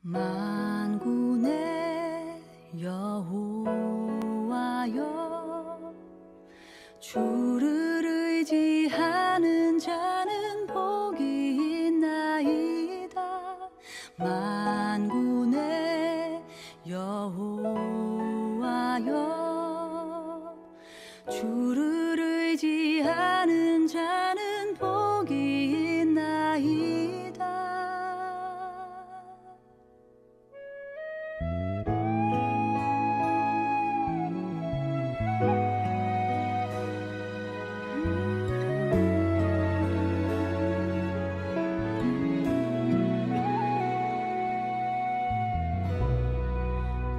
만군의 여호와여, 주를 의지하는 자는 복이 있나이다. 만군의 여호와여, 주를 의지하는 자는 복이 있나이다.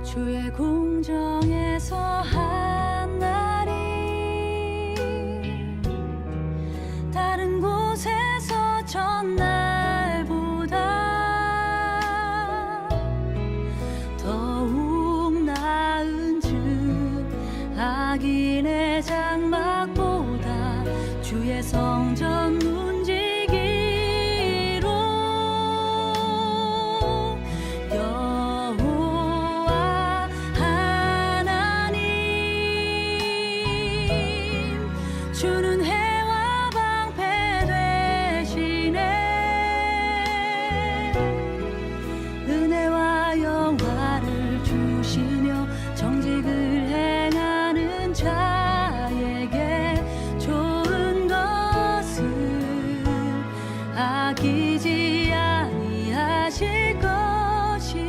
주의 궁정에서 한 날이 다른 곳에서 전날보다 더욱 나은 즉 악인의 장막보다 주의 성전 문지기로 여호와 하나님, 주는 해와 방패 되시네. 은혜와 영화를 주시며 정직을 행하는 자에게 좋은 것을 아끼지 아니하실 것이라.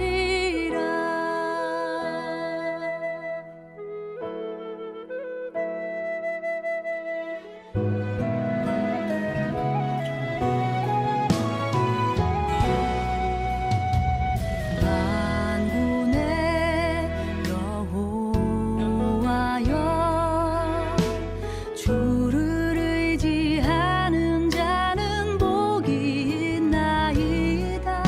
만군의 여호와여, 주를 의지하는 자는 복이 있나이다.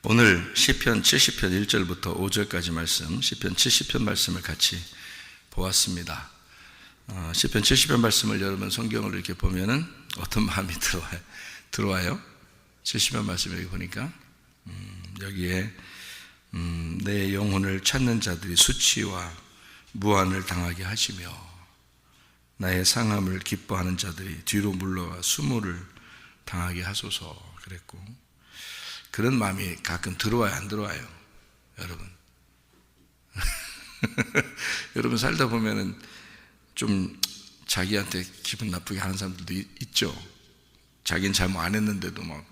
오늘 시편 70편 1절부터 5절까지 말씀, 시편 70편 말씀을 같이 보았습니다. 시편 70편 말씀을 여러분 성경을 이렇게 보면은 어떤 마음이 들어와요? 70편 말씀을 이렇게 보니까 여기에 내 영혼을 찾는 자들이 수치와 무한을 당하게 하시며 나의 상함을 기뻐하는 자들이 뒤로 물러가 수모를 당하게 하소서 그랬고, 그런 마음이 가끔 들어와요, 안 들어와요? 여러분 여러분 살다 보면은 좀 자기한테 기분 나쁘게 하는 사람들도 있죠. 자기는 잘못 안 했는데도 막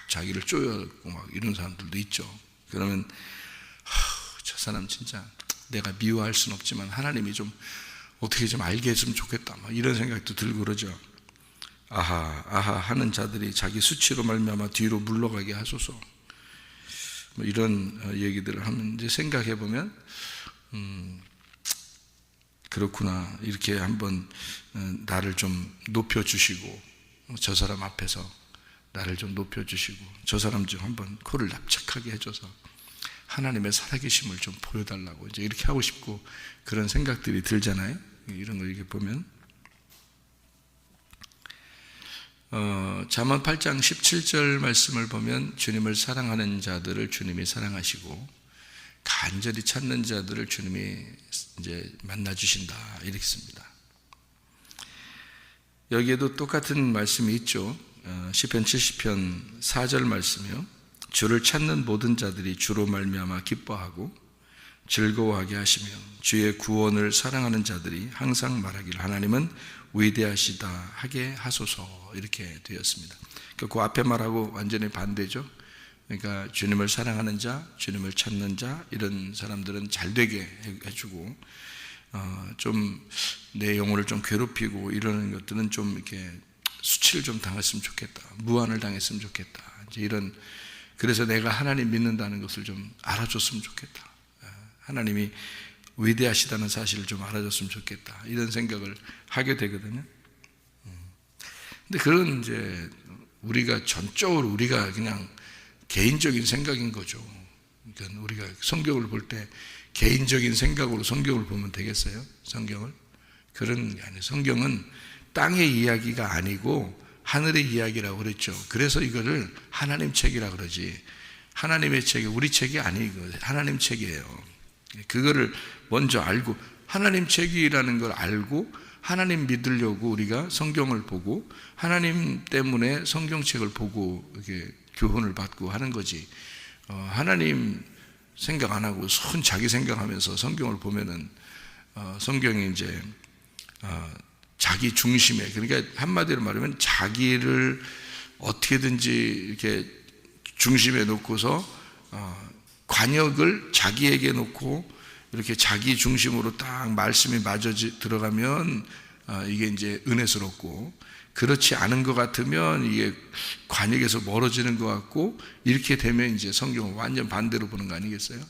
자기를 쪼여고 막 이런 사람들도 있죠. 그러면 저 사람 진짜 내가 미워할 수는 없지만 하나님이 좀 어떻게 좀 알게 해주면 좋겠다, 막 이런 생각도 들고 그러죠. 아하 하는 자들이 자기 수치로 말미암아 뒤로 물러가게 하소서, 뭐 이런 얘기들을 하면 이제 생각해 보면 그렇구나, 이렇게 한번 나를 좀 높여주시고, 저 사람 앞에서 나를 좀 높여주시고, 저 사람 좀 한번 코를 납작하게 해줘서 하나님의 살아계심을 좀 보여달라고 이제 이렇게 하고 싶고, 그런 생각들이 들잖아요. 이런 걸 이렇게 보면 잠언 8장 17절 말씀을 보면 주님을 사랑하는 자들을 주님이 사랑하시고 간절히 찾는 자들을 주님이 이제 만나 주신다, 이렇게 씁니다. 여기에도 똑같은 말씀이 있죠. 시편 70편 4절 말씀이요, 주를 찾는 모든 자들이 주로 말미암아 기뻐하고 즐거워하게 하시며 주의 구원을 사랑하는 자들이 항상 말하기를 하나님은 위대하시다 하게 하소서, 이렇게 되었습니다. 그 앞에 말하고 완전히 반대죠. 그러니까 주님을 사랑하는 자, 주님을 찾는 자, 이런 사람들은 잘 되게 해주고, 좀 내 영혼을 좀 괴롭히고 이러는 것들은 좀 이렇게 수치를 좀 당했으면 좋겠다, 무한을 당했으면 좋겠다, 이제 이런, 그래서 내가 하나님 믿는다는 것을 좀 알아줬으면 좋겠다, 하나님이 위대하시다는 사실을 좀 알아줬으면 좋겠다, 이런 생각을 하게 되거든요. 근데 그런 이제 우리가 전적으로 우리가 그냥 개인적인 생각인 거죠. 그러니까 우리가 성경을 볼 때 개인적인 생각으로 성경을 보면 되겠어요? 성경을? 그런 게 아니에요. 성경은 땅의 이야기가 아니고 하늘의 이야기라고 그랬죠. 그래서 이거를 하나님 책이라 그러지, 하나님의 책이 우리 책이 아니고 하나님 책이에요. 그거를 먼저 알고, 하나님 책이라는 걸 알고 하나님 믿으려고 우리가 성경을 보고 하나님 때문에 성경책을 보고 이렇게 교훈을 받고 하는 거지, 하나님 생각 안 하고 손 자기 생각하면서 성경을 보면은 성경이 이제 자기 중심에, 그러니까 한마디로 말하면 자기를 어떻게든지 이렇게 중심에 놓고서 관역을 자기에게 놓고 이렇게 자기 중심으로 딱 말씀이 맞아 들어가면 이게 이제 은혜스럽고, 그렇지 않은 것 같으면 이게 관역에서 멀어지는 것 같고, 이렇게 되면 이제 성경은 완전 반대로 보는 거 아니겠어요?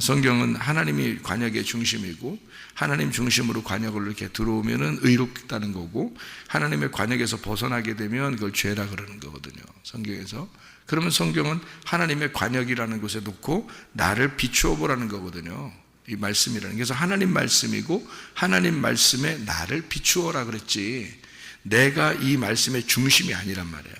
성경은 하나님이 관역의 중심이고 하나님 중심으로 관역을 이렇게 들어오면은 의롭다는 거고, 하나님의 관역에서 벗어나게 되면 그걸 죄라 그러는 거거든요, 성경에서. 그러면 성경은 하나님의 관역이라는 곳에 놓고 나를 비추어 보라는 거거든요, 이 말씀이라는 게. 그래서 하나님 말씀이고 하나님 말씀에 나를 비추어라 그랬지, 내가 이 말씀의 중심이 아니란 말이에요.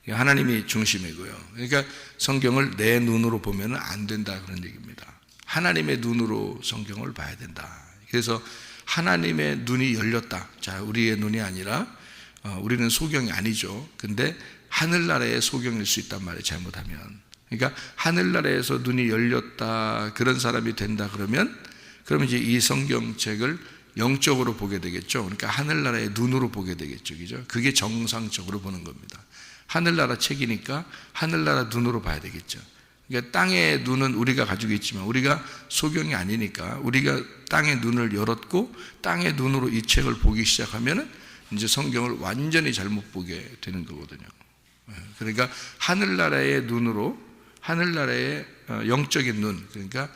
하나님이 중심이고요. 그러니까 성경을 내 눈으로 보면 안 된다, 그런 얘기입니다. 하나님의 눈으로 성경을 봐야 된다. 그래서 하나님의 눈이 열렸다. 자, 우리의 눈이 아니라 우리는 소경이 아니죠. 근데 하늘나라의 소경일 수 있단 말이에요, 잘못하면. 그러니까 하늘나라에서 눈이 열렸다, 그런 사람이 된다 그러면 이제 이 성경책을 영적으로 보게 되겠죠. 그러니까 하늘나라의 눈으로 보게 되겠죠, 그죠? 그게 정상적으로 보는 겁니다. 하늘나라 책이니까 하늘나라 눈으로 봐야 되겠죠. 그러니까 땅의 눈은 우리가 가지고 있지만 우리가 소경이 아니니까 우리가 땅의 눈을 열었고 땅의 눈으로 이 책을 보기 시작하면은 이제 성경을 완전히 잘못 보게 되는 거거든요. 그러니까 하늘나라의 눈으로, 하늘나라의 영적인 눈, 그러니까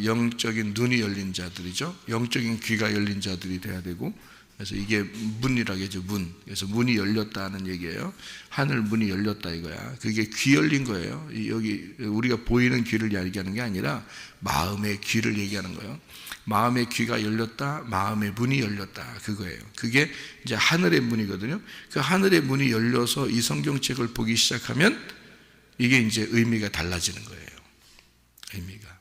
영적인 눈이 열린 자들이죠. 영적인 귀가 열린 자들이 돼야 되고, 그래서 이게 문이라고 하죠, 문. 그래서 문이 열렸다는 얘기예요. 하늘 문이 열렸다 이거야. 그게 귀 열린 거예요. 여기 우리가 보이는 귀를 얘기하는 게 아니라 마음의 귀를 얘기하는 거예요. 마음의 귀가 열렸다, 마음의 문이 열렸다, 그거예요. 그게 이제 하늘의 문이거든요. 그 하늘의 문이 열려서 이 성경책을 보기 시작하면 이게 이제 의미가 달라지는 거예요. 의미가.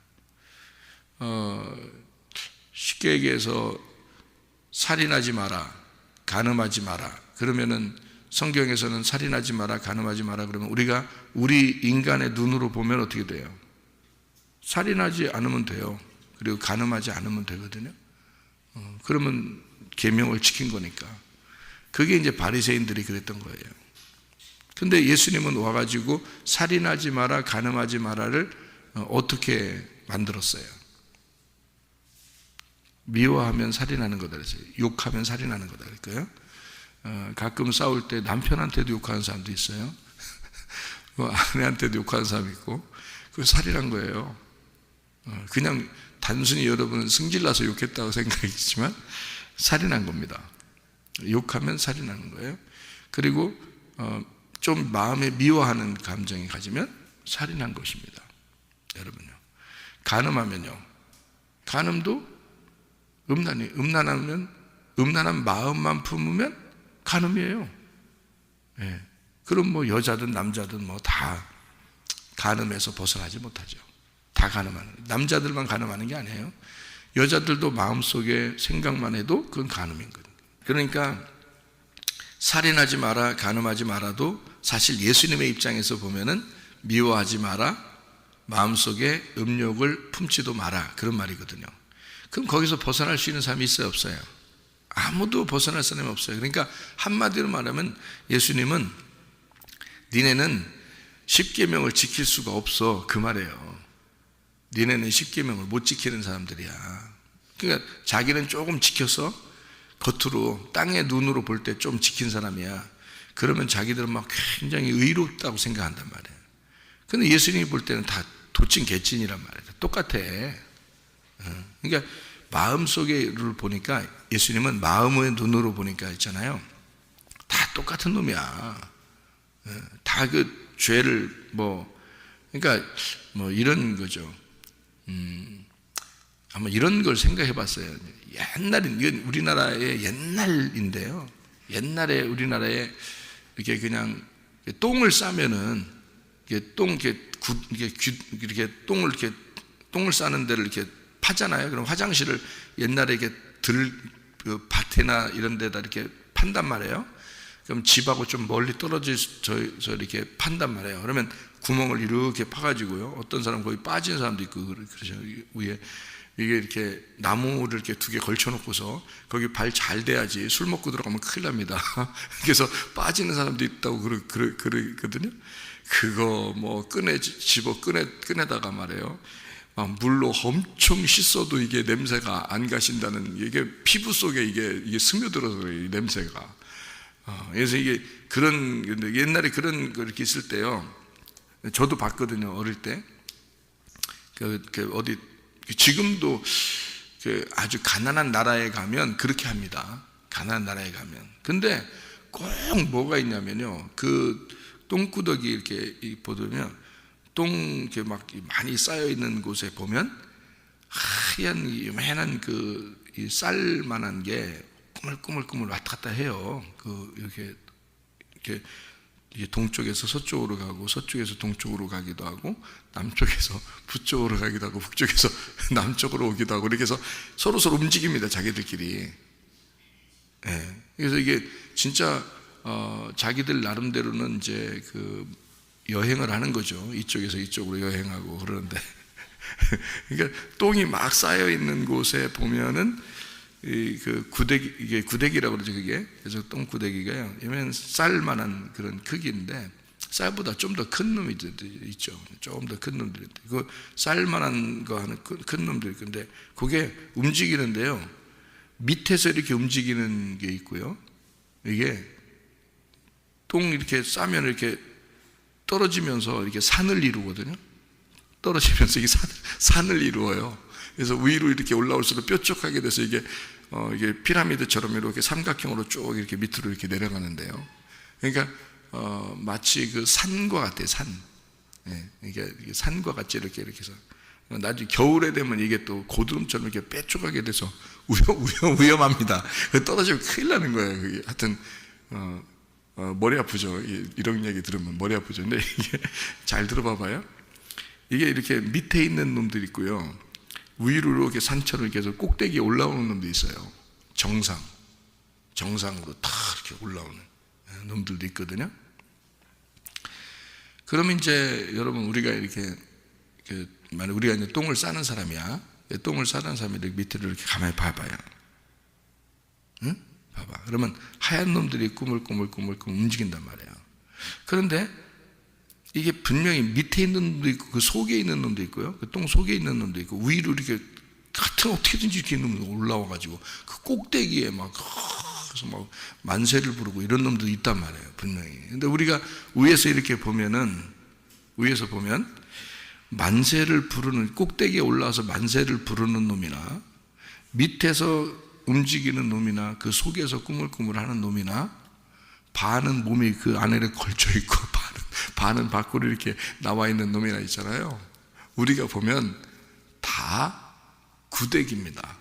쉽게 얘기해서 살인하지 마라, 간음하지 마라. 그러면은 성경에서는 살인하지 마라, 간음하지 마라 그러면 우리 인간의 눈으로 보면 어떻게 돼요? 살인하지 않으면 돼요. 그리고 간음하지 않으면 되거든요. 그러면 계명을 지킨 거니까. 그게 이제 바리새인들이 그랬던 거예요. 근데 예수님은 와가지고 살인하지 마라, 간음하지 마라를 어떻게 만들었어요? 미워하면 살인하는 거다 그랬어요. 욕하면 살인하는 거다 그랬고요. 가끔 싸울 때 남편한테도 욕하는 사람도 있어요. 아내한테도 욕하는 사람이 있고, 그거 살인한 거예요. 그냥 단순히 여러분은 승질나서 욕했다고 생각했지만 살인한 겁니다. 욕하면 살인하는 거예요. 그리고 좀 마음에 미워하는 감정이 가지면 살인한 것입니다. 여러분요. 간음하면요. 간음도 음란한 마음만 품으면 간음이에요. 예. 그럼 뭐 여자든 남자든 뭐 다 간음에서 벗어나지 못하죠. 다 간음하는, 남자들만 간음하는 게 아니에요. 여자들도 마음속에 생각만 해도 그건 간음인 거예요. 그러니까 살인하지 마라, 간음하지 마라도 사실 예수님의 입장에서 보면은 미워하지 마라, 마음속에 음욕을 품지도 마라, 그런 말이거든요. 그럼 거기서 벗어날 수 있는 사람이 있어요, 없어요? 아무도 벗어날 사람이 없어요. 그러니까 한마디로 말하면 예수님은 니네는 십계명을 지킬 수가 없어, 그 말이에요. 니네는 십계명을 못 지키는 사람들이야. 그러니까 자기는 조금 지켜서 겉으로 땅의 눈으로 볼 때 좀 지킨 사람이야. 그러면 자기들은 막 굉장히 의롭다고 생각한단 말이에요. 근데 예수님이 볼 때는 다 도찐 개찐이란 말이에요. 똑같아. 그러니까 마음속에를 보니까, 예수님은 마음의 눈으로 보니까 있잖아요, 다 똑같은 놈이야. 다 그 죄를 그러니까 이런 거죠. 아마 이런 걸 생각해 봤어요. 이건 우리나라의 옛날인데요. 옛날에 우리나라에 이렇게 그냥 똥을 싸면은 똥을 싸는 데를 이렇게 파잖아요. 그럼 화장실을 옛날에 밭이나 이런 데다 이렇게 판단 말이에요. 그럼 집하고 좀 멀리 떨어져서 이렇게 판단 말이에요. 그러면 구멍을 이렇게 파가지고요. 어떤 사람 거기 빠진 사람도 있고 그러죠. 위에 이게 이렇게 나무를 이렇게 2개 걸쳐놓고서 거기 발 잘 대야지, 술 먹고 들어가면 큰일 납니다. 그래서 빠지는 사람도 있다고 그러거든요. 그거 꺼내다가 말이에요. 막 물로 엄청 씻어도 이게 냄새가 안 가신다는, 이게 피부 속에 이게 스며들어서 그래요, 이 냄새가. 그래서 이게 옛날에 그런 거 이렇게 있을 때요. 저도 봤거든요, 어릴 때. 어디, 지금도 아주 가난한 나라에 가면 그렇게 합니다. 가난한 나라에 가면. 근데 꼭 뭐가 있냐면요. 그 똥구더기 이렇게 보면 똥 이렇게 막 많이 쌓여 있는 곳에 보면 하얀 요만한 이 쌀만한 게 꾸물꾸물 왔다 갔다 해요. 이렇게 동쪽에서 서쪽으로 가고, 서쪽에서 동쪽으로 가기도 하고, 남쪽에서 북쪽으로 가기도 하고, 북쪽에서 남쪽으로 오기도 하고, 이렇게 해서 서로 움직입니다, 자기들끼리. 네. 그래서 이게 진짜 자기들 나름대로는 이제 여행을 하는 거죠. 이쪽에서 이쪽으로 여행하고 그러는데, 그러니까 똥이 막 쌓여 있는 곳에 보면은 이게 구데기라고 그러죠, 그게. 그래서 똥구데기가요, 얘는 쌀만한 그런 크기인데, 쌀보다 좀 더 큰 놈이 있죠. 조금 더 큰 놈들이. 그 쌀만한 거 하는 큰 놈들이 있는데, 그게 움직이는데요. 밑에서 이렇게 움직이는 게 있고요. 이게 똥 이렇게 싸면 이렇게 떨어지면서 이렇게 산을 이루거든요. 떨어지면서 이게 산을 이루어요. 그래서 위로 이렇게 올라올수록 뾰족하게 돼서 이게 이게 피라미드처럼 이렇게 삼각형으로 쭉 이렇게 밑으로 이렇게 내려가는데요. 그러니까 마치 그 산과 같아요. 산. 예, 이게 산과 같이 이렇게 해서 나중에 겨울에 되면 이게 또 고드름처럼 이렇게 빼쪽하게 돼서 위험합니다. 떨어지면 큰일 나는 거예요. 그게 하여튼 머리 아프죠. 이런 얘기 들으면 머리 아프죠. 근데 이게 잘 들어봐봐요. 이게 이렇게 밑에 있는 놈들이 있고요. 위로 이렇게 산처럼 이렇게 해서 꼭대기에 올라오는 놈도 있어요. 정상으로 다 이렇게 올라오는 놈들도 있거든요. 그러면 이제 여러분 우리가 이렇게 만약 우리가 이제 똥을 싸는 사람이야. 똥을 싸는 사람이 이렇게 밑으로 이렇게 가만히 봐봐요. 응? 봐봐. 그러면 하얀 놈들이 꾸물꾸물 움직인단 말이에요. 그런데 이게 분명히 밑에 있는 놈도 있고 그 속에 있는 놈도 있고요. 그 똥 속에 있는 놈도 있고 위로 이렇게 같은 어떻게든지 이렇게 놈도 올라와가지고 그 꼭대기에 막 그래서 막 만세를 부르고 이런 놈도 있단 말이에요. 분명히. 근데 우리가 위에서 이렇게 보면은 위에서 보면 만세를 부르는 꼭대기에 올라와서 만세를 부르는 놈이나 밑에서 움직이는 놈이나 그 속에서 꾸물꾸물하는 놈이나 반은 몸이 그 안에 걸쳐 있고 반은 밖으로 이렇게 나와 있는 놈이나 있잖아요. 우리가 보면 다 구데기입니다.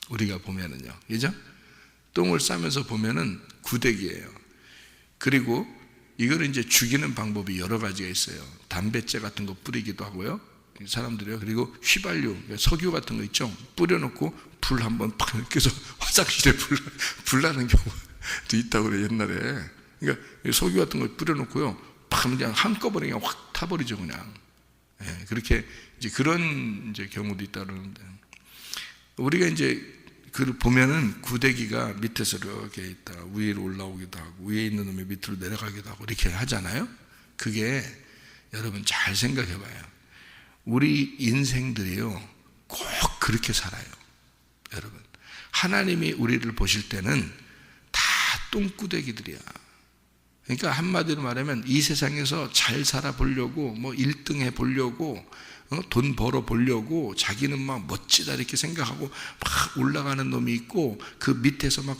우리가 보면은요, 그죠? 똥을 싸면서 보면은 구데기예요. 그리고 이거를 이제 죽이는 방법이 여러 가지가 있어요. 담뱃재 같은 거 뿌리기도 하고요. 사람들이요. 그리고 휘발유, 석유 같은 거 있죠. 뿌려놓고 불 한번 팍 켜서 화장실에 불 나는 경우도 있다고 그래요. 옛날에. 그러니까 석유 같은 거 뿌려놓고요. 팍 그냥 한꺼번에 그냥 확 타버리죠, 그냥. 예, 그렇게 이제 그런 이제 경우도 있다 그러는데 우리가 이제 그걸 보면은 구데기가 밑에서 이렇게 있다 위로 올라오기도 하고 위에 있는 놈이 밑으로 내려가기도 하고 이렇게 하잖아요. 그게 여러분 잘 생각해 봐요. 우리 인생들이요 꼭 그렇게 살아요. 여러분 하나님이 우리를 보실 때는 다 똥구데기들이야. 그러니까 한마디로 말하면 이 세상에서 잘 살아보려고 뭐 1등 해보려고 돈 벌어 보려고 자기는 막 멋지다 이렇게 생각하고 막 올라가는 놈이 있고 그 밑에서 막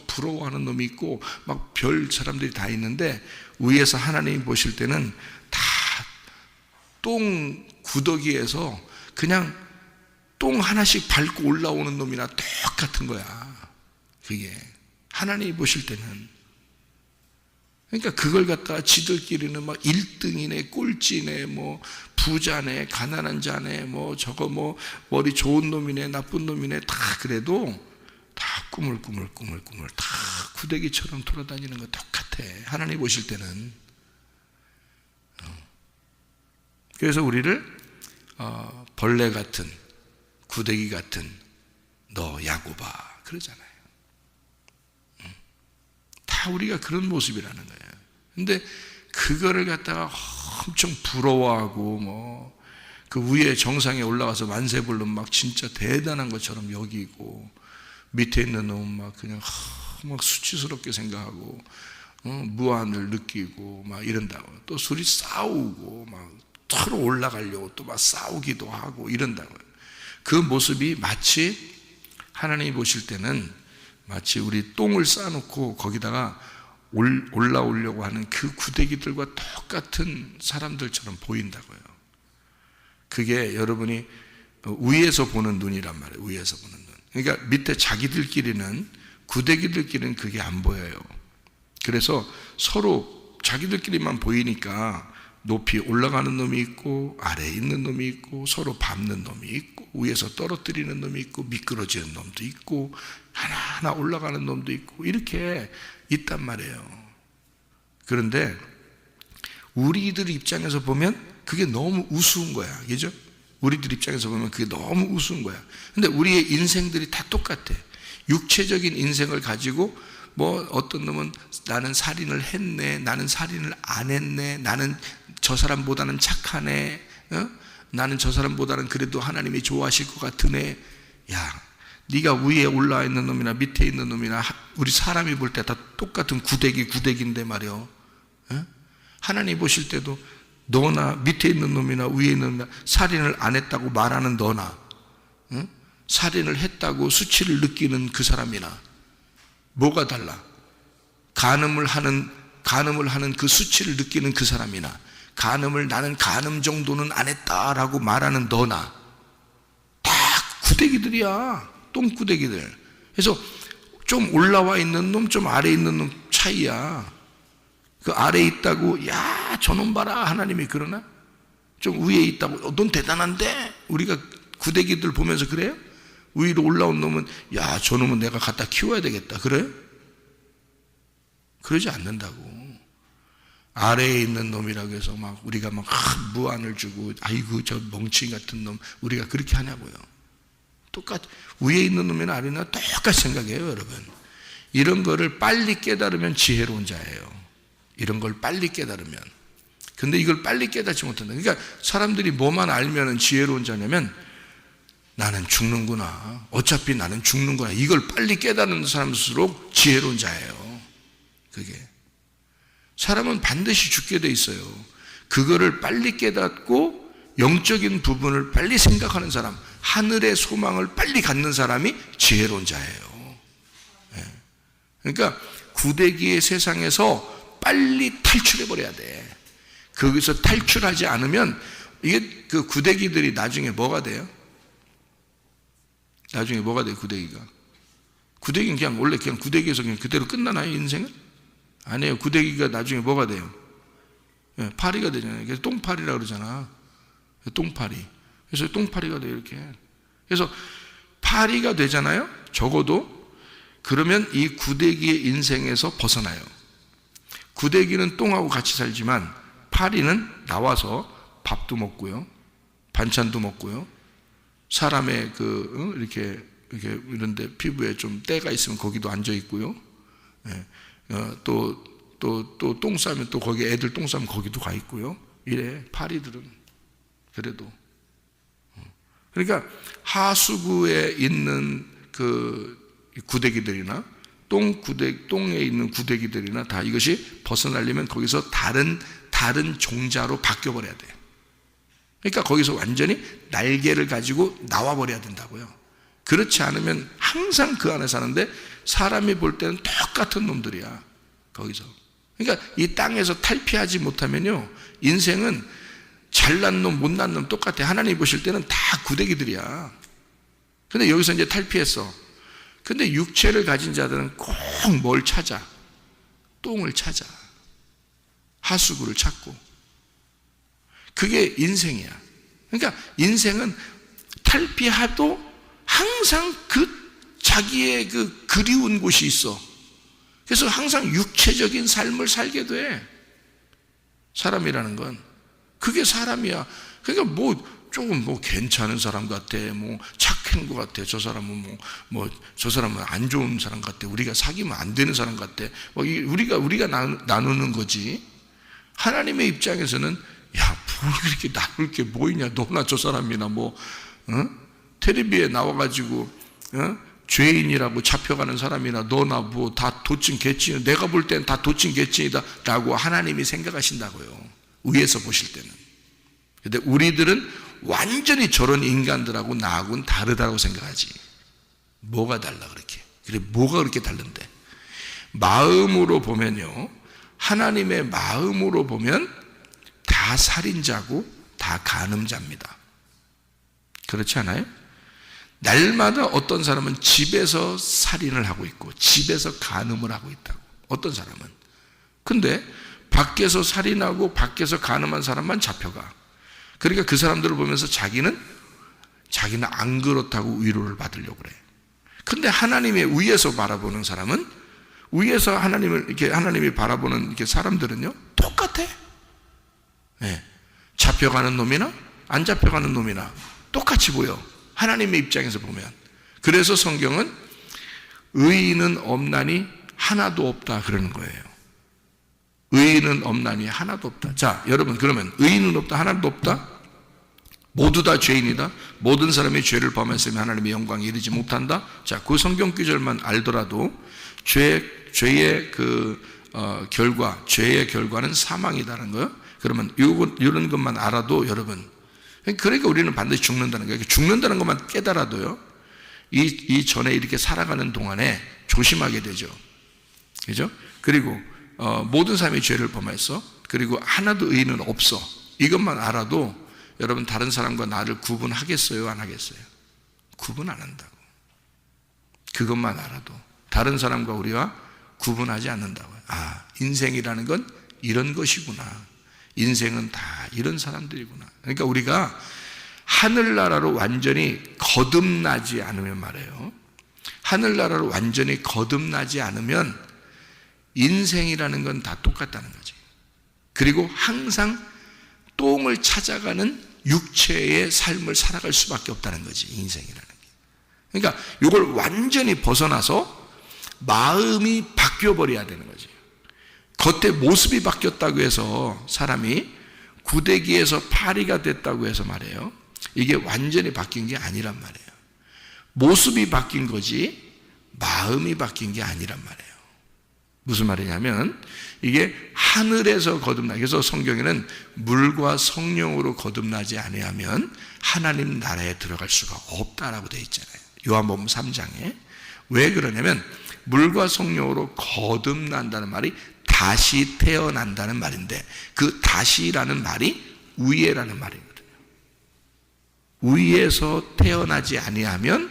부러워하는 놈이 있고 막 별 사람들이 다 있는데 위에서 하나님이 보실 때는 다 똥 구더기에서 그냥 똥 하나씩 밟고 올라오는 놈이나 똑같은 거야. 그게 하나님이 보실 때는. 그러니까 그걸 갖다가 지들끼리는 막 1등이네, 꼴찌네, 뭐 부자네, 가난한 자네, 뭐 저거 뭐 머리 좋은 놈이네, 나쁜 놈이네 다 그래도 다 꾸물꾸물 다 구데기처럼 돌아다니는 거 똑같아. 하나님 보실 때는. 그래서 우리를 벌레 같은 구데기 같은 너 야곱아 그러잖아요. 다 우리가 그런 모습이라는 거예요. 근데 그거를 갖다가 엄청 부러워하고 뭐 그 위에 정상에 올라가서 만세 부르면 막 진짜 대단한 것처럼 여기고 밑에 있는 놈은 막 그냥 막 수치스럽게 생각하고 무한을 느끼고 막 이런다고. 또 둘이 싸우고 막 서로 올라가려고 또 막 싸우기도 하고 이런다고요. 그 모습이 마치 하나님이 보실 때는 마치 우리 똥을 쌓아놓고 거기다가 올라오려고 하는 그 구데기들과 똑같은 사람들처럼 보인다고요. 그게 여러분이 위에서 보는 눈이란 말이에요. 위에서 보는 눈. 그러니까 밑에 자기들끼리는 구데기들끼리는 그게 안 보여요. 그래서 서로 자기들끼리만 보이니까 높이 올라가는 놈이 있고 아래에 있는 놈이 있고 서로 밟는 놈이 있고 위에서 떨어뜨리는 놈이 있고 미끄러지는 놈도 있고 하나하나 올라가는 놈도 있고 이렇게 있단 말이에요. 그런데 우리들 입장에서 보면 그게 너무 우스운 거야. 그죠? 우리들 입장에서 보면 그게 너무 우스운 거야. 근데 우리의 인생들이 다 똑같아. 육체적인 인생을 가지고 뭐 어떤 놈은 나는 살인을 했네, 나는 살인을 안 했네, 나는 저 사람보다는 착하네, 나는 저 사람보다는 그래도 하나님이 좋아하실 것 같으네. 야, 네가 위에 올라와 있는 놈이나 밑에 있는 놈이나 우리 사람이 볼 때 다 똑같은 구데기인데 말이요. 하나님 보실 때도 너나 밑에 있는 놈이나 위에 있는 놈이나 살인을 안 했다고 말하는 너나 살인을 했다고 수치를 느끼는 그 사람이나 뭐가 달라? 간음을 하는 그 수치를 느끼는 그 사람이나 나는 간음 정도는 안 했다라고 말하는 너나 다 구데기들이야. 똥구데기들. 그래서 좀 올라와 있는 놈, 좀 아래에 있는 놈 차이야. 그 아래에 있다고 야 저놈 봐라 하나님이 그러나? 좀 위에 있다고 넌 대단한데? 우리가 구데기들 보면서 그래요? 위로 올라온 놈은 야 저놈은 내가 갖다 키워야 되겠다 그래? 그러지 않는다고. 아래에 있는 놈이라고 해서 막 우리가 막 무안을 주고 아이고 저 멍청이 같은 놈 우리가 그렇게 하냐고요. 위에 있는 놈이나 아래에 있는 똑같이 생각해요 여러분. 이런 거를 빨리 깨달으면 지혜로운 자예요. 이런 걸 빨리 깨달으면. 근데 이걸 빨리 깨닫지 못한다. 그러니까 사람들이 뭐만 알면 지혜로운 자냐면 나는 죽는구나. 어차피 나는 죽는구나. 이걸 빨리 깨닫는 사람일수록 지혜로운 자예요. 그게. 사람은 반드시 죽게 돼 있어요. 그거를 빨리 깨닫고 영적인 부분을 빨리 생각하는 사람, 하늘의 소망을 빨리 갖는 사람이 지혜로운 자예요. 그러니까 구데기의 세상에서 빨리 탈출해 버려야 돼. 거기서 탈출하지 않으면 이게 그 구데기들이 나중에 뭐가 돼요? 나중에 뭐가 돼요? 구데기는 그냥 원래 그냥 구데기에서 그냥 그대로 끝나나요? 인생은? 아니에요. 구데기가 나중에 뭐가 돼요? 파리가 되잖아요. 그래서 똥파리라고 그러잖아. 똥파리. 그래서 똥파리가 돼요. 이렇게. 그래서 파리가 되잖아요. 적어도 그러면 이 구데기의 인생에서 벗어나요. 구데기는 똥하고 같이 살지만 파리는 나와서 밥도 먹고요. 반찬도 먹고요. 사람의 이렇게 이런데 피부에 좀 때가 있으면 거기도 앉아 있고요. 또 똥 싸면 또 거기 애들 똥 싸면 거기도 가 있고요. 이래 파리들은 그래도. 그러니까 하수구에 있는 그 구데기들이나 똥에 있는 구데기들이나 다 이것이 벗어나려면 거기서 다른 종자로 바뀌어버려야 돼요. 그러니까 거기서 완전히 날개를 가지고 나와버려야 된다고요. 그렇지 않으면 항상 그 안에 사는데 사람이 볼 때는 똑같은 놈들이야. 거기서. 그러니까 이 땅에서 탈피하지 못하면요. 인생은 잘난 놈, 못난 놈 똑같아. 하나님 보실 때는 다 구데기들이야. 근데 여기서 이제 탈피했어. 근데 육체를 가진 자들은 꼭 뭘 찾아? 똥을 찾아. 하수구를 찾고. 그게 인생이야. 그러니까 인생은 탈피해도 항상 자기의 그 그리운 곳이 있어. 그래서 항상 육체적인 삶을 살게 돼. 사람이라는 건. 그게 사람이야. 그러니까 조금 괜찮은 사람 같아. 착한 것 같아. 저 사람은 저 사람은 안 좋은 사람 같아. 우리가 사귀면 안 되는 사람 같아. 우리가 나누는 거지. 하나님의 입장에서는 뭐 이렇게 나눌 게 뭐 있냐. 너나 저 사람이나 텔레비에 나와가지고 죄인이라고 잡혀가는 사람이나 너나 다 도찐 개찐. 내가 볼 땐 다 도찐 개찐이다 라고 하나님이 생각하신다고요. 위에서 보실 때는. 근데 우리들은 완전히 저런 인간들하고 나하고는 다르다고 생각하지. 뭐가 달라 그렇게? 그래 뭐가 그렇게 다른데? 마음으로 보면요. 하나님의 마음으로 보면 다 살인자고 다 간음자입니다. 그렇지 않아요? 날마다 어떤 사람은 집에서 살인을 하고 있고 집에서 간음을 하고 있다고. 어떤 사람은. 근데 밖에서 살인하고 밖에서 간음한 사람만 잡혀가. 그러니까 그 사람들을 보면서 자기는 안 그렇다고 위로를 받으려고 그래. 근데 하나님의 위에서 바라보는 사람은 위에서 하나님이 바라보는 이렇게 사람들은요 똑같아. 잡혀가는 놈이나 안 잡혀가는 놈이나 똑같이 보여. 하나님의 입장에서 보면. 그래서 성경은 의인은 없나니 하나도 없다 그러는 거예요. 의인은 없나니 하나도 없다. 자, 여러분 그러면 의인은 없다 하나도 없다? 모두 다 죄인이다. 모든 사람이 죄를 범했으면 하나님의 영광에 이르지 못한다. 자, 그 성경 구절만 알더라도 죄의 죄의 결과는 사망이다는 거예요. 그러면 이런 것만 알아도 여러분, 그러니까 우리는 반드시 죽는다는 거예요. 죽는다는 것만 깨달아도요. 이 전에 이렇게 살아가는 동안에 조심하게 되죠. 그죠? 그리고 모든 사람이 죄를 범했어. 그리고 하나도 의인은 없어. 이것만 알아도 여러분 다른 사람과 나를 구분하겠어요? 안 하겠어요? 구분 안 한다고. 그것만 알아도 다른 사람과 우리와 구분하지 않는다고요. 아, 인생이라는 건 이런 것이구나. 인생은 다 이런 사람들이구나. 그러니까 우리가 하늘나라로 완전히 거듭나지 않으면 말이에요. 하늘나라로 완전히 거듭나지 않으면 인생이라는 건 다 똑같다는 거지. 그리고 항상 똥을 찾아가는 육체의 삶을 살아갈 수밖에 없다는 거지, 인생이라는 게. 그러니까 이걸 완전히 벗어나서 마음이 바뀌어버려야 되는 거지. 겉에 모습이 바뀌었다고 해서 사람이 구데기에서 파리가 됐다고 해서 말이에요. 이게 완전히 바뀐 게 아니란 말이에요. 모습이 바뀐 거지 마음이 바뀐 게 아니란 말이에요. 무슨 말이냐면 이게 하늘에서 거듭나. 그래서 성경에는 물과 성령으로 거듭나지 아니하면 하나님 나라에 들어갈 수가 없다라고 되어 있잖아요. 요한복음 3장에. 왜 그러냐면 물과 성령으로 거듭난다는 말이 다시 태어난다는 말인데 그 다시라는 말이 위에라는 말이거든요. 위에서 태어나지 아니하면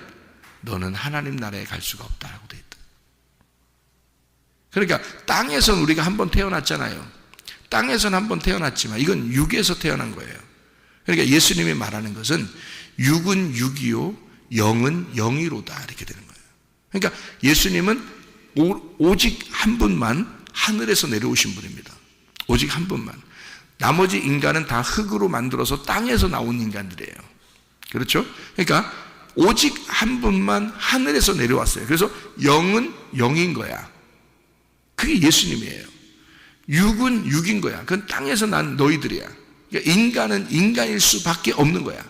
너는 하나님 나라에 갈 수가 없다라고 되어 있다. 그러니까 땅에서는 우리가 한번 태어났잖아요. 땅에서는 한번 태어났지만 이건 육에서 태어난 거예요. 그러니까 예수님이 말하는 것은 육은 육이요 영은 영이로다 이렇게 되는 거예요. 그러니까 예수님은 오직 한 분만 하늘에서 내려오신 분입니다. 오직 한 분만. 나머지 인간은 다 흙으로 만들어서 땅에서 나온 인간들이에요. 그렇죠? 그러니까 오직 한 분만 하늘에서 내려왔어요. 그래서 영은 영인 거야. 그게 예수님이에요. 육은 육인 거야. 그건 땅에서 난 너희들이야. 그러니까 인간은 인간일 수밖에 없는 거야.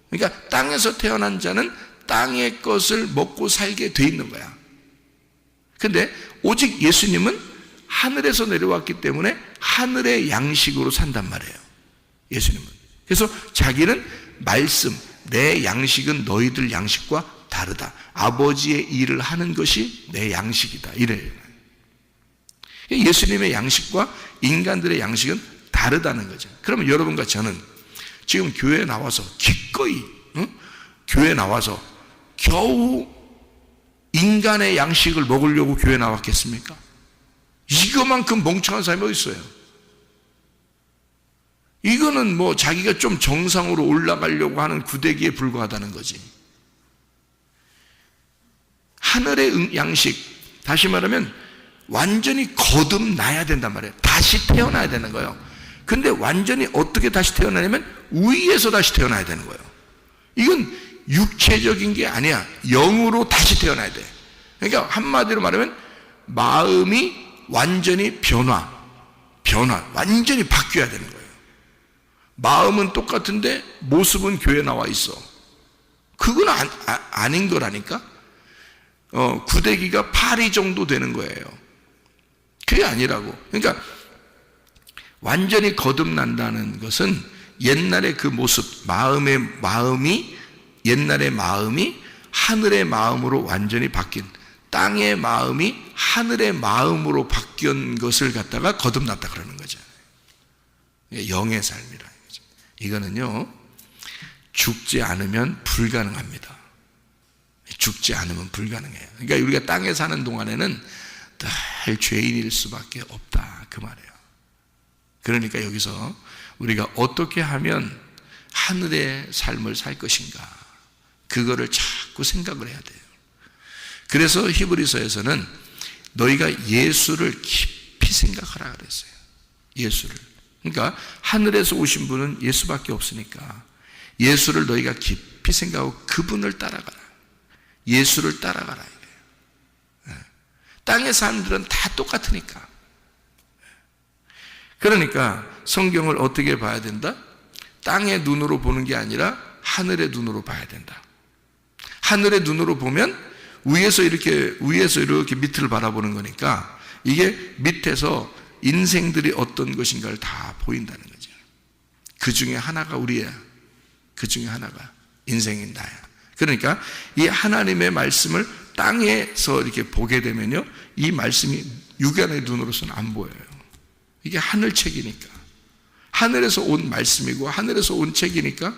그러니까 땅에서 태어난 자는 땅의 것을 먹고 살게 돼 있는 거야. 근데 오직 예수님은 하늘에서 내려왔기 때문에 하늘의 양식으로 산단 말이에요. 예수님은. 그래서 자기는 말씀, 내 양식은 너희들 양식과 다르다. 아버지의 일을 하는 것이 내 양식이다. 이래요. 예수님의 양식과 인간들의 양식은 다르다는 거죠. 그러면 여러분과 저는 지금 교회에 나와서 기꺼이 교회에 나와서 겨우 인간의 양식을 먹으려고 교회에 나왔겠습니까? 이거만큼 멍청한 사람이 어디 있어요? 이거는 뭐 자기가 좀 정상으로 올라가려고 하는 구데기에 불과하다는 거지. 하늘의 양식, 다시 말하면 완전히 거듭나야 된단 말이에요. 다시 태어나야 되는 거예요. 근데 완전히 어떻게 다시 태어나냐면 위에서 다시 태어나야 되는 거예요. 이건 육체적인 게 아니야. 영으로 다시 태어나야 돼. 그러니까 한마디로 말하면 마음이 완전히 변화, 완전히 바뀌어야 되는 거예요. 마음은 똑같은데 모습은 교회에 나와 있어. 그건 아닌 거라니까. 구데기가 파리 정도 되는 거예요. 그게 아니라고. 그러니까 완전히 거듭난다는 것은 옛날의 그 모습, 옛날의 마음이 하늘의 마음으로 완전히 바뀐, 땅의 마음이 하늘의 마음으로 바뀐 것을 갖다가 거듭났다 그러는 거잖아요. 영의 삶이라는 거죠. 이거는요, 죽지 않으면 불가능합니다. 죽지 않으면 불가능해요. 그러니까 우리가 땅에 사는 동안에는 늘 죄인일 수밖에 없다 그 말이에요. 그러니까 여기서 우리가 어떻게 하면 하늘의 삶을 살 것인가, 그거를 자꾸 생각을 해야 돼요. 그래서 히브리서에서는 너희가 예수를 깊이 생각하라 그랬어요. 예수를. 그러니까 하늘에서 오신 분은 예수밖에 없으니까 예수를 너희가 깊이 생각하고 그분을 따라가라. 예수를 따라가라 이거예요. 땅의 사람들은 다 똑같으니까. 그러니까 성경을 어떻게 봐야 된다? 땅의 눈으로 보는 게 아니라 하늘의 눈으로 봐야 된다. 하늘의 눈으로 보면 위에서 이렇게 밑을 바라보는 거니까 이게 밑에서 인생들이 어떤 것인가를 다 보인다는 거죠. 그 중에 하나가 우리야. 그 중에 하나가 인생인 나야. 그러니까 이 하나님의 말씀을 땅에서 이렇게 보게 되면요, 이 말씀이 육안의 눈으로서는 안 보여요. 이게 하늘책이니까, 하늘에서 온 말씀이고 하늘에서 온 책이니까,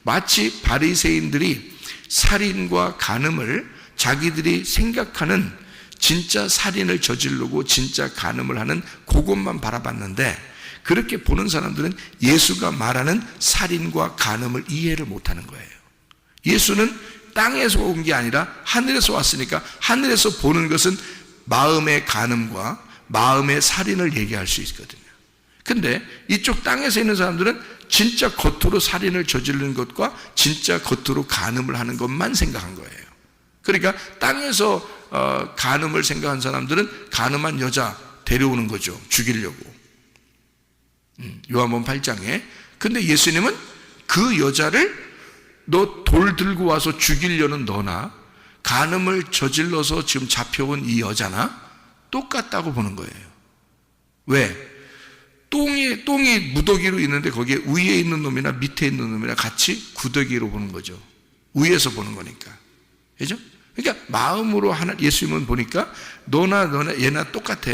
마치 바리새인들이 살인과 간음을 자기들이 생각하는 진짜 살인을 저지르고 진짜 간음을 하는 그것만 바라봤는데, 그렇게 보는 사람들은 예수가 말하는 살인과 간음을 이해를 못하는 거예요. 예수는 땅에서 온 게 아니라 하늘에서 왔으니까 하늘에서 보는 것은 마음의 간음과 마음의 살인을 얘기할 수 있거든요. 근데 이쪽 땅에서 있는 사람들은 진짜 겉으로 살인을 저지르는 것과 진짜 겉으로 간음을 하는 것만 생각한 거예요. 그러니까 땅에서 간음을 생각한 사람들은 간음한 여자 데려오는 거죠, 죽이려고. 요한복음 8장에. 근데 예수님은 그 여자를 너 돌 들고 와서 죽이려는 너나 간음을 저질러서 지금 잡혀온 이 여자나 똑같다고 보는 거예요. 왜? 똥이 무더기로 있는데 거기에 위에 있는 놈이나 밑에 있는 놈이나 같이 구더기로 보는 거죠. 위에서 보는 거니까. 그죠? 그러니까 마음으로 예수님은 보니까 너나 얘나 똑같아.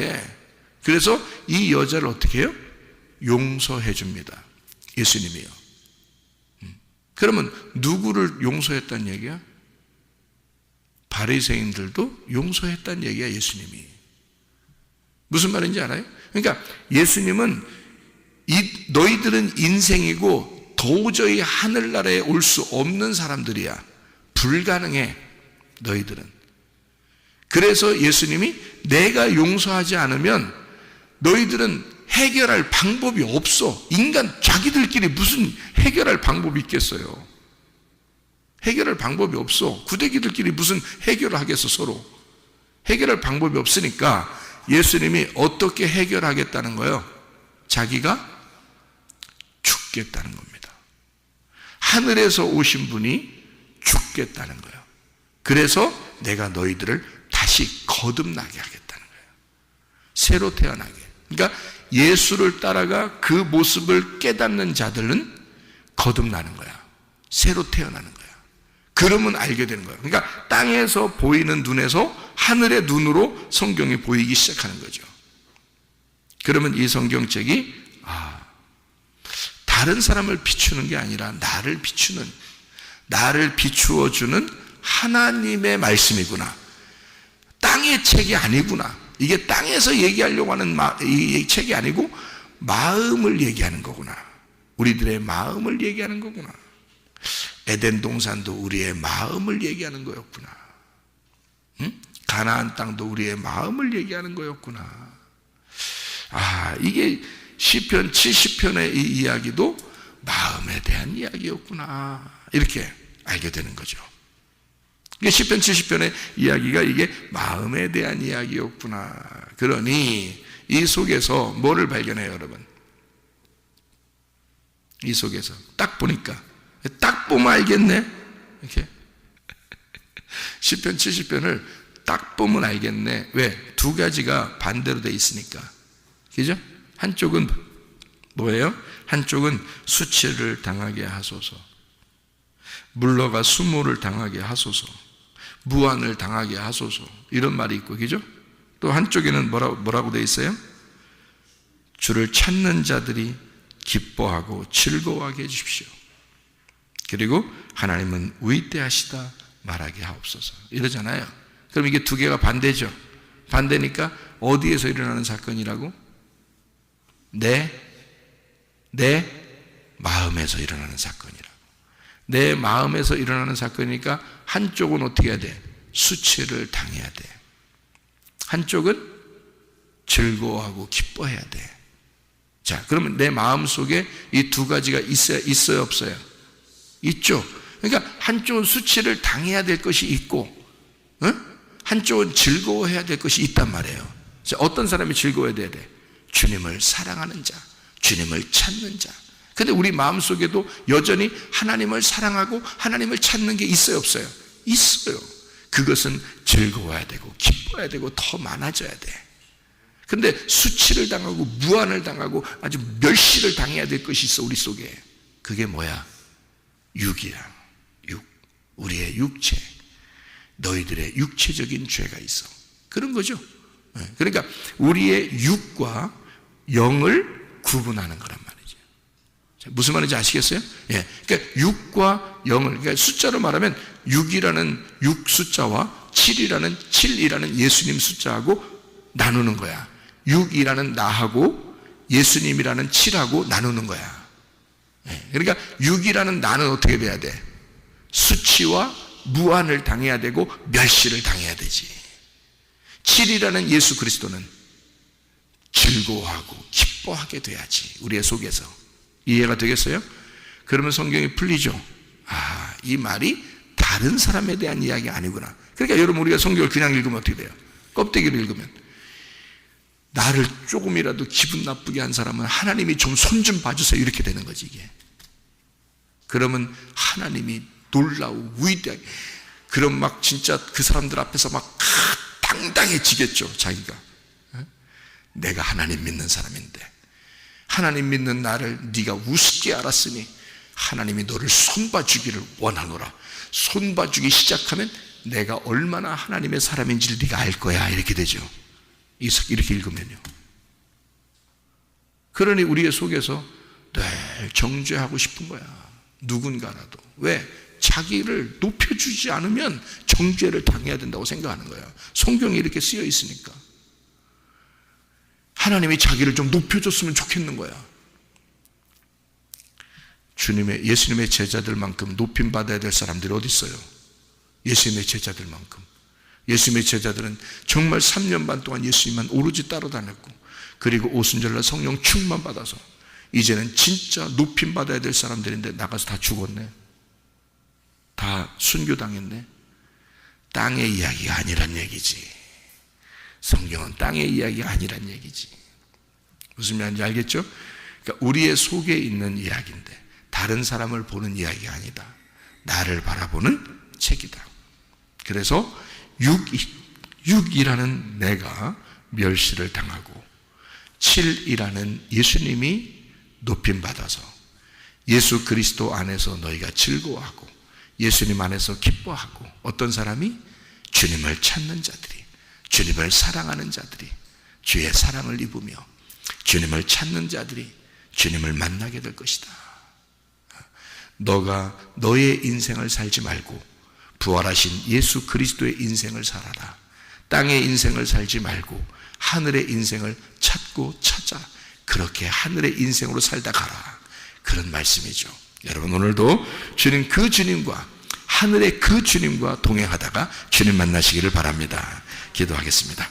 그래서 이 여자를 어떻게 해요? 용서해 줍니다. 예수님이요. 그러면 누구를 용서했다는 얘기야? 바리새인들도 용서했다는 얘기야, 예수님이. 무슨 말인지 알아요? 그러니까 예수님은 너희들은 인생이고 도저히 하늘나라에 올 수 없는 사람들이야. 불가능해, 너희들은. 그래서 예수님이 내가 용서하지 않으면 너희들은 해결할 방법이 없어. 인간 자기들끼리 무슨 해결할 방법이 있겠어요? 해결할 방법이 없어. 구데기들끼리 무슨 해결을 하겠어, 서로. 해결할 방법이 없으니까 예수님이 어떻게 해결하겠다는 거예요? 자기가 죽겠다는 겁니다. 하늘에서 오신 분이 죽겠다는 거예요. 그래서 내가 너희들을 다시 거듭나게 하겠다는 거예요. 새로 태어나게. 그러니까 예수를 따라가 그 모습을 깨닫는 자들은 거듭나는 거야. 새로 태어나는 거야. 그러면 알게 되는 거야. 그러니까 땅에서 보이는 눈에서 하늘의 눈으로 성경이 보이기 시작하는 거죠. 그러면 이 성경책이 다른 사람을 비추는 게 아니라 나를 비추어주는 하나님의 말씀이구나. 땅의 책이 아니구나. 이게 땅에서 얘기하려고 하는 이 책이 아니고 마음을 얘기하는 거구나. 우리들의 마음을 얘기하는 거구나. 에덴 동산도 우리의 마음을 얘기하는 거였구나. 가나안 땅도 우리의 마음을 얘기하는 거였구나. 이게 시편 70편의 이 이야기도 마음에 대한 이야기였구나. 이렇게 알게 되는 거죠. 시편 70편의 이야기가 이게 마음에 대한 이야기였구나. 그러니 이 속에서 뭐를 발견해요, 여러분? 이 속에서 딱 보니까, 딱 보면 알겠네. 이렇게 시편 70편을 딱 보면 알겠네. 왜? 두 가지가 반대로 돼 있으니까. 그죠? 한쪽은 뭐예요? 한쪽은 수치를 당하게 하소서, 물러가 수모를 당하게 하소서, 무한을 당하게 하소서, 이런 말이 있고, 그죠? 또 한쪽에는 뭐라고 돼 있어요? 주를 찾는 자들이 기뻐하고 즐거워하게 해주십시오. 그리고 하나님은 위대하시다 말하게 하옵소서, 이러잖아요. 그럼 이게 두 개가 반대죠. 반대니까 어디에서 일어나는 사건이라고? 내 마음에서 일어나는 사건이라고. 내 마음에서 일어나는 사건이니까 한쪽은 어떻게 해야 돼? 수치를 당해야 돼. 한쪽은 즐거워하고 기뻐해야 돼. 자, 그러면 내 마음 속에 이 두 가지가 있어요, 없어요? 있죠. 그러니까 한쪽은 수치를 당해야 될 것이 있고, 한쪽은 즐거워해야 될 것이 있단 말이에요. 자, 어떤 사람이 즐거워해야 돼? 주님을 사랑하는 자, 주님을 찾는 자. 근데 우리 마음속에도 여전히 하나님을 사랑하고 하나님을 찾는 게 있어요, 없어요? 있어요. 그것은 즐거워야 되고 기뻐야 되고 더 많아져야 돼. 근데 수치를 당하고 무한을 당하고 아주 멸시를 당해야 될 것이 있어, 우리 속에. 그게 뭐야? 육이야. 우리의 너희들의 육체, 너희들의 육체적인 죄가 있어. 그런 거죠. 그러니까 우리의 육과 영을 구분하는 거란 말이죠. 무슨 말인지 아시겠어요? 그러니까 육과 영을, 그러니까 숫자로 말하면 6이라는 6 숫자와 7이라는 예수님 숫자하고 나누는 거야. 6이라는 나하고 예수님이라는 7하고 나누는 거야. 그러니까 6이라는 나는 어떻게 돼야 돼? 수치와 무한을 당해야 되고 멸시를 당해야 되지. 7이라는 예수 그리스도는 즐거워하고 기뻐하게 돼야지, 우리의 속에서. 이해가 되겠어요? 그러면 성경이 풀리죠. 이 말이 다른 사람에 대한 이야기 아니구나. 그러니까 여러분, 우리가 성경을 그냥 읽으면 어떻게 돼요? 껍데기를 읽으면 나를 조금이라도 기분 나쁘게 한 사람은 하나님이 좀 손 좀 봐주세요, 이렇게 되는 거지 이게. 그러면 하나님이 놀라고 위대하게, 그럼 막 진짜 그 사람들 앞에서 막 당당해지겠죠. 자기가 내가 하나님 믿는 사람인데, 하나님 믿는 나를 네가 우습게 알았으니 하나님이 너를 손봐주기를 원하노라. 손봐주기 시작하면 내가 얼마나 하나님의 사람인지를 네가 알 거야, 이렇게 되죠. 이렇게 읽으면요. 그러니 우리의 속에서 늘 정죄하고 싶은 거야, 누군가라도. 왜? 자기를 높여주지 않으면 정죄를 당해야 된다고 생각하는 거야. 성경에 이렇게 쓰여 있으니까. 하나님이 자기를 좀 높여줬으면 좋겠는 거야. 예수님의 제자들만큼 높임 받아야 될 사람들이 어디 있어요? 예수님의 제자들만큼. 예수님의 제자들은 정말 3년 반 동안 예수님만 오로지 따라다녔고, 그리고 오순절날 성령 충만 받아서 이제는 진짜 높임 받아야 될 사람들인데 나가서 다 죽었네. 다 순교당했네. 땅의 이야기가 아니란 얘기지. 성경은 땅의 이야기가 아니란 얘기지. 무슨 말인지 알겠죠? 그러니까 우리의 속에 있는 이야기인데 다른 사람을 보는 이야기가 아니다. 나를 바라보는 책이다. 그래서 6이라는 내가 멸시를 당하고 7이라는 예수님이 높임받아서 예수 그리스도 안에서 너희가 즐거워하고 예수님 안에서 기뻐하고, 어떤 사람이? 주님을 찾는 자들이, 주님을 사랑하는 자들이 주의 사랑을 입으며 주님을 찾는 자들이 주님을 만나게 될 것이다. 너가 너의 인생을 살지 말고 부활하신 예수 그리스도의 인생을 살아라. 땅의 인생을 살지 말고 하늘의 인생을 찾고 찾아 그렇게 하늘의 인생으로 살다 가라. 그런 말씀이죠. 여러분, 오늘도 주님, 그 주님과, 하늘의 그 주님과 동행하다가 주님 만나시기를 바랍니다. 기도하겠습니다.